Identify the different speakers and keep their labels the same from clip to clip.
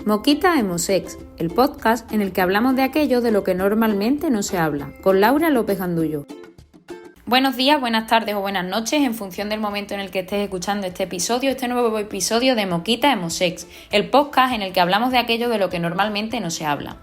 Speaker 1: Moquita Emosex, el podcast en el que hablamos de aquello de lo que normalmente no se habla, con Laura López Gandullo. Buenos días, buenas tardes o buenas noches en función del momento en el que estés escuchando este nuevo episodio de Moquita Emosex, el podcast en el que hablamos de aquello de lo que normalmente no se habla.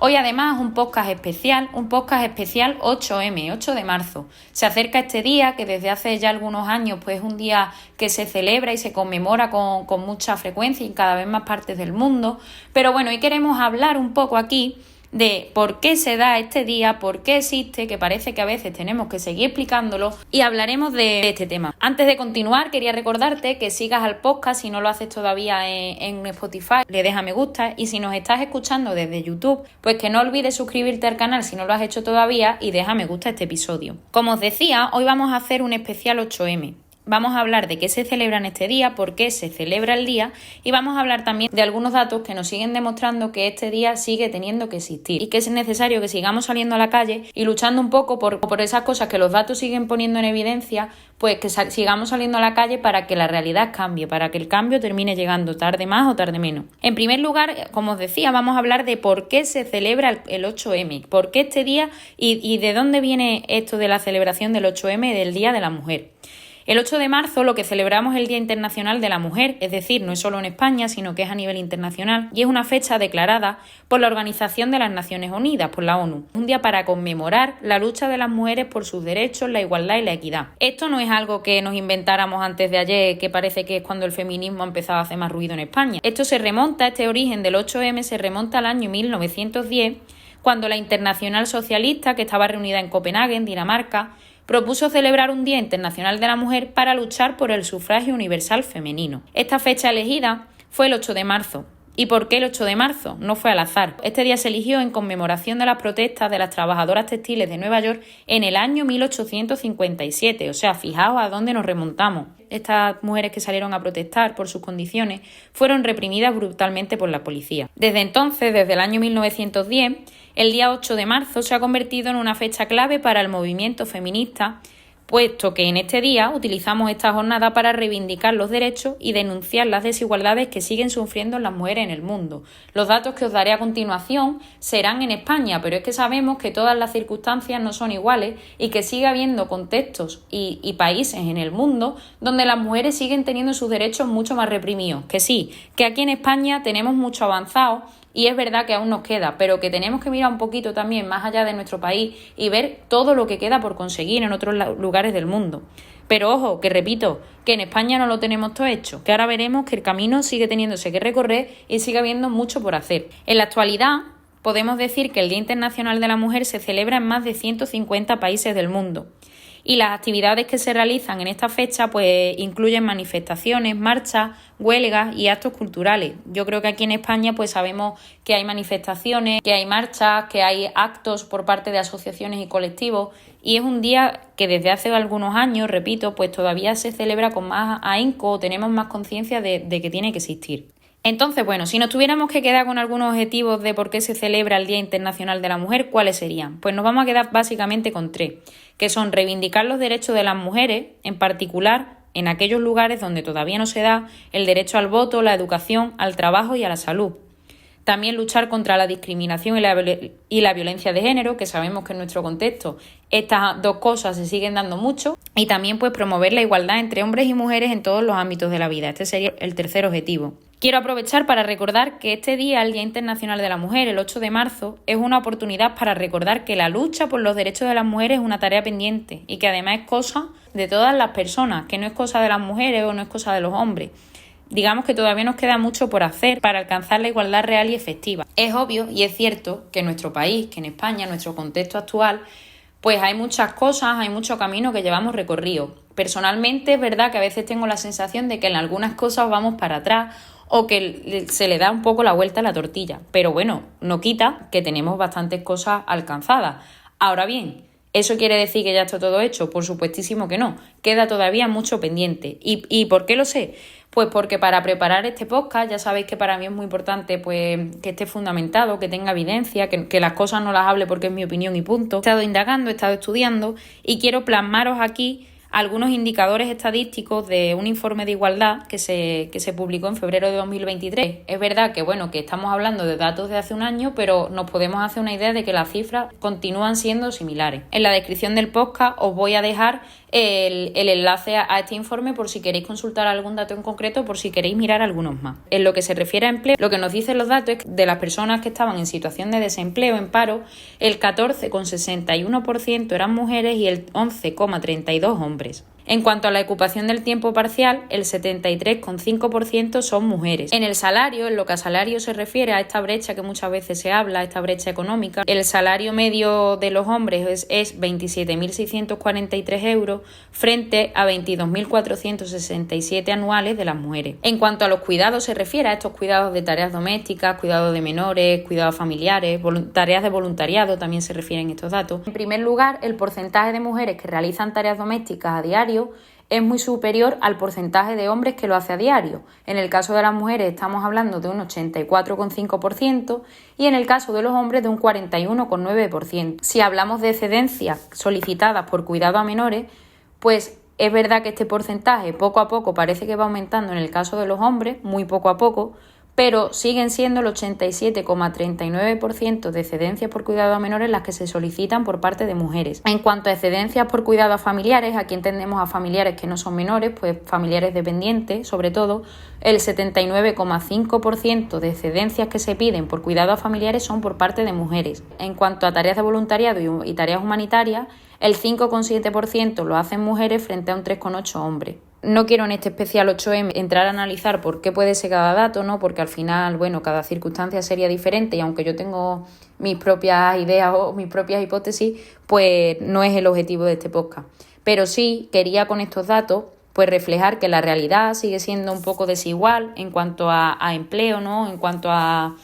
Speaker 1: Hoy además un podcast especial 8M, 8 de marzo. Se acerca este día que desde hace ya algunos años pues es un día que se celebra y se conmemora con mucha frecuencia y en cada vez más partes del mundo. Pero bueno, hoy queremos hablar un poco aquí de por qué se da este día, por qué existe, que parece que a veces tenemos que seguir explicándolo, y hablaremos de este tema. Antes de continuar, quería recordarte que sigas al podcast si no lo haces todavía en Spotify, le deja me gusta, y si nos estás escuchando desde YouTube, pues que no olvides suscribirte al canal si no lo has hecho todavía y deja me gusta a este episodio. Como os decía, hoy vamos a hacer un especial 8M. Vamos a hablar de qué se celebra en este día, por qué se celebra el día y vamos a hablar también de algunos datos que nos siguen demostrando que este día sigue teniendo que existir y que es necesario que sigamos saliendo a la calle y luchando un poco por esas cosas que los datos siguen poniendo en evidencia, pues que sigamos saliendo a la calle para que la realidad cambie, para que el cambio termine llegando tarde más o tarde menos. En primer lugar, como os decía, vamos a hablar de por qué se celebra el 8M, por qué este día y de dónde viene esto de la celebración del 8M, del Día de la Mujer. El 8 de marzo lo que celebramos es el Día Internacional de la Mujer, es decir, no es solo en España, sino que es a nivel internacional y es una fecha declarada por la Organización de las Naciones Unidas, por la ONU. Un día para conmemorar la lucha de las mujeres por sus derechos, la igualdad y la equidad. Esto no es algo que nos inventáramos antes de ayer, que parece que es cuando el feminismo ha empezado a hacer más ruido en España. Este origen del 8M se remonta al año 1910, cuando la Internacional Socialista, que estaba reunida en Copenhague, en Dinamarca, propuso celebrar un Día Internacional de la Mujer para luchar por el sufragio universal femenino. Esta fecha elegida fue el 8 de marzo. ¿Y por qué el 8 de marzo? No fue al azar. Este día se eligió en conmemoración de las protestas de las trabajadoras textiles de Nueva York en el año 1857. O sea, fijaos a dónde nos remontamos. Estas mujeres que salieron a protestar por sus condiciones fueron reprimidas brutalmente por la policía. Desde entonces, desde el año 1910, el día 8 de marzo se ha convertido en una fecha clave para el movimiento feminista, puesto que en este día utilizamos esta jornada para reivindicar los derechos y denunciar las desigualdades que siguen sufriendo las mujeres en el mundo. Los datos que os daré a continuación serán en España, pero es que sabemos que todas las circunstancias no son iguales y que sigue habiendo contextos y países en el mundo donde las mujeres siguen teniendo sus derechos mucho más reprimidos. Que sí, que aquí en España tenemos mucho avanzado, y es verdad que aún nos queda, pero que tenemos que mirar un poquito también más allá de nuestro país y ver todo lo que queda por conseguir en otros lugares del mundo. Pero ojo, que repito, que en España no lo tenemos todo hecho, que ahora veremos que el camino sigue teniéndose que recorrer y sigue habiendo mucho por hacer. En la actualidad, podemos decir que el Día Internacional de la Mujer se celebra en más de 150 países del mundo. Y las actividades que se realizan en esta fecha pues incluyen manifestaciones, marchas, huelgas y actos culturales. Yo creo que aquí en España pues sabemos que hay manifestaciones, que hay marchas, que hay actos por parte de asociaciones y colectivos, y es un día que desde hace algunos años, repito, pues todavía se celebra con más ahínco, tenemos más conciencia de que tiene que existir. Entonces, bueno, si nos tuviéramos que quedar con algunos objetivos de por qué se celebra el Día Internacional de la Mujer, ¿cuáles serían? Pues nos vamos a quedar básicamente con tres, que son reivindicar los derechos de las mujeres, en particular en aquellos lugares donde todavía no se da el derecho al voto, la educación, al trabajo y a la salud. También luchar contra la discriminación y la violencia de género, que sabemos que en nuestro contexto estas dos cosas se siguen dando mucho. Y también pues promover la igualdad entre hombres y mujeres en todos los ámbitos de la vida. Este sería el tercer objetivo. Quiero aprovechar para recordar que este día, el Día Internacional de la Mujer, el 8 de marzo, es una oportunidad para recordar que la lucha por los derechos de las mujeres es una tarea pendiente y que además es cosa de todas las personas, que no es cosa de las mujeres o no es cosa de los hombres. Digamos que todavía nos queda mucho por hacer para alcanzar la igualdad real y efectiva. Es obvio y es cierto que en nuestro país, que en España, en nuestro contexto actual, pues hay muchas cosas, hay mucho camino que llevamos recorrido. Personalmente es verdad que a veces tengo la sensación de que en algunas cosas vamos para atrás o que se le da un poco la vuelta a la tortilla. Pero bueno, no quita que tenemos bastantes cosas alcanzadas. Ahora bien, ¿eso quiere decir que ya está todo hecho? Por supuestísimo que no. Queda todavía mucho pendiente. ¿Y por qué lo sé? Pues porque para preparar este podcast, ya sabéis que para mí es muy importante pues que esté fundamentado, que tenga evidencia, que las cosas no las hable porque es mi opinión y punto. He estado indagando, he estado estudiando y quiero plasmaros aquí algunos indicadores estadísticos de un informe de igualdad que se publicó en febrero de 2023. Es verdad que estamos hablando de datos de hace un año, pero nos podemos hacer una idea de que las cifras continúan siendo similares. En la descripción del podcast os voy a dejar el enlace a este informe por si queréis consultar algún dato en concreto, por si queréis mirar algunos más. En lo que se refiere a empleo, lo que nos dicen los datos es que de las personas que estaban en situación de desempleo, en paro, el 14,61% eran mujeres y el 11,32% hombres. En cuanto a la ocupación del tiempo parcial, el 73,5% son mujeres. En el salario, en lo que a salario se refiere, a esta brecha que muchas veces se habla, esta brecha económica, el salario medio de los hombres es 27.643 euros frente a 22.467 anuales de las mujeres. En cuanto a los cuidados se refiere, a estos cuidados de tareas domésticas, cuidados de menores, cuidados familiares, tareas de voluntariado, también se refieren estos datos. En primer lugar, el porcentaje de mujeres que realizan tareas domésticas a diario es muy superior al porcentaje de hombres que lo hace a diario. En el caso de las mujeres estamos hablando de un 84,5% y en el caso de los hombres de un 41,9%. Si hablamos de excedencias solicitadas por cuidado a menores, pues es verdad que este porcentaje poco a poco parece que va aumentando en el caso de los hombres, muy poco a poco, pero siguen siendo el 87,39% de excedencias por cuidado a menores las que se solicitan por parte de mujeres. En cuanto a excedencias por cuidado a familiares, aquí entendemos a familiares que no son menores, pues familiares dependientes, sobre todo, el 79,5% de excedencias que se piden por cuidado a familiares son por parte de mujeres. En cuanto a tareas de voluntariado y tareas humanitarias, el 5,7% lo hacen mujeres frente a un 3,8% hombres. No quiero en este especial 8M entrar a analizar por qué puede ser cada dato, ¿no? Porque al final, cada circunstancia sería diferente y aunque yo tengo mis propias ideas o mis propias hipótesis, pues no es el objetivo de este podcast. Pero sí quería con estos datos pues reflejar que la realidad sigue siendo un poco desigual en cuanto a empleo, ¿no? En cuanto a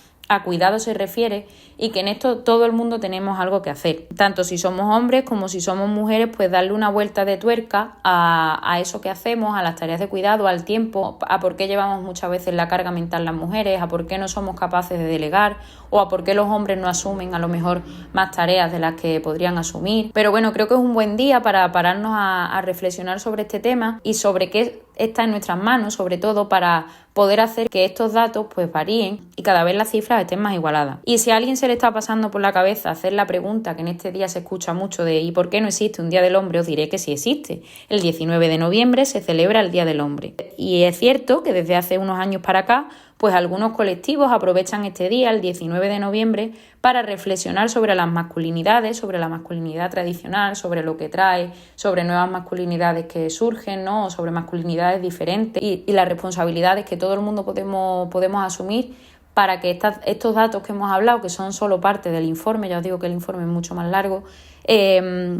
Speaker 1: cuidado se refiere y que en esto todo el mundo tenemos algo que hacer. Tanto si somos hombres como si somos mujeres, pues darle una vuelta de tuerca a eso que hacemos, a las tareas de cuidado, al tiempo, a por qué llevamos muchas veces la carga mental las mujeres, a por qué no somos capaces de delegar o a por qué los hombres no asumen a lo mejor más tareas de las que podrían asumir. Pero creo que es un buen día para pararnos a reflexionar sobre este tema y sobre qué está en nuestras manos, sobre todo para poder hacer que estos datos pues varíen y cada vez las cifras estén más igualadas. Y si a alguien se le está pasando por la cabeza hacer la pregunta que en este día se escucha mucho de ¿y por qué no existe un Día del Hombre?, os diré que sí existe. El 19 de noviembre se celebra el Día del Hombre. Y es cierto que desde hace unos años para acá pues algunos colectivos aprovechan este día, el 19 de noviembre, para reflexionar sobre las masculinidades, sobre la masculinidad tradicional, sobre lo que trae, sobre nuevas masculinidades que surgen, ¿no? O sobre masculinidades diferentes y las responsabilidades que todo el mundo podemos asumir para que estos datos que hemos hablado, que son solo parte del informe, ya os digo que el informe es mucho más largo,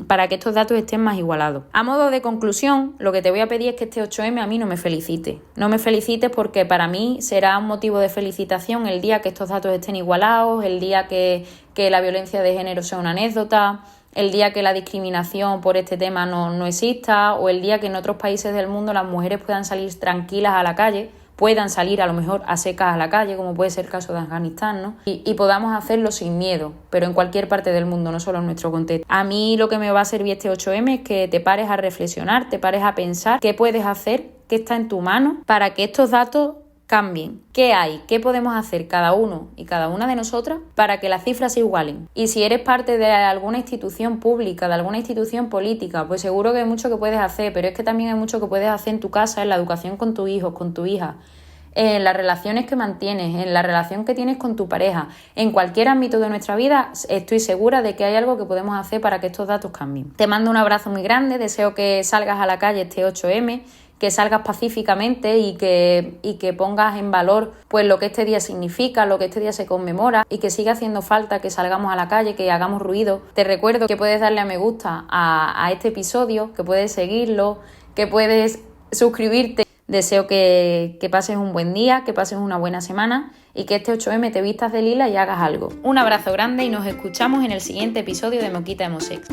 Speaker 1: para que estos datos estén más igualados. A modo de conclusión, lo que te voy a pedir es que este 8M a mí no me felicite. No me felicites porque para mí será un motivo de felicitación el día que estos datos estén igualados, el día que la violencia de género sea una anécdota, el día que la discriminación por este tema no exista o el día que en otros países del mundo las mujeres puedan salir tranquilas a la calle, puedan salir a lo mejor a secas a la calle, como puede ser el caso de Afganistán, ¿no? Y podamos hacerlo sin miedo, pero en cualquier parte del mundo, no solo en nuestro contexto. A mí lo que me va a servir este 8M es que te pares a reflexionar, te pares a pensar qué puedes hacer, qué está en tu mano para que estos datos cambien. ¿Qué hay? ¿Qué podemos hacer cada uno y cada una de nosotras para que las cifras se igualen? Y si eres parte de alguna institución pública, de alguna institución política, pues seguro que hay mucho que puedes hacer, pero es que también hay mucho que puedes hacer en tu casa, en la educación con tus hijos, con tu hija, en las relaciones que mantienes, en la relación que tienes con tu pareja, en cualquier ámbito de nuestra vida. Estoy segura de que hay algo que podemos hacer para que estos datos cambien. Te mando un abrazo muy grande, deseo que salgas a la calle este 8M, que salgas pacíficamente y que pongas en valor pues lo que este día significa, lo que este día se conmemora y que siga haciendo falta que salgamos a la calle, que hagamos ruido. Te recuerdo que puedes darle a me gusta a este episodio, que puedes seguirlo, que puedes suscribirte. Deseo que pases un buen día, que pases una buena semana y que este 8M te vistas de lila y hagas algo. Un abrazo grande y nos escuchamos en el siguiente episodio de Moquita Emosex.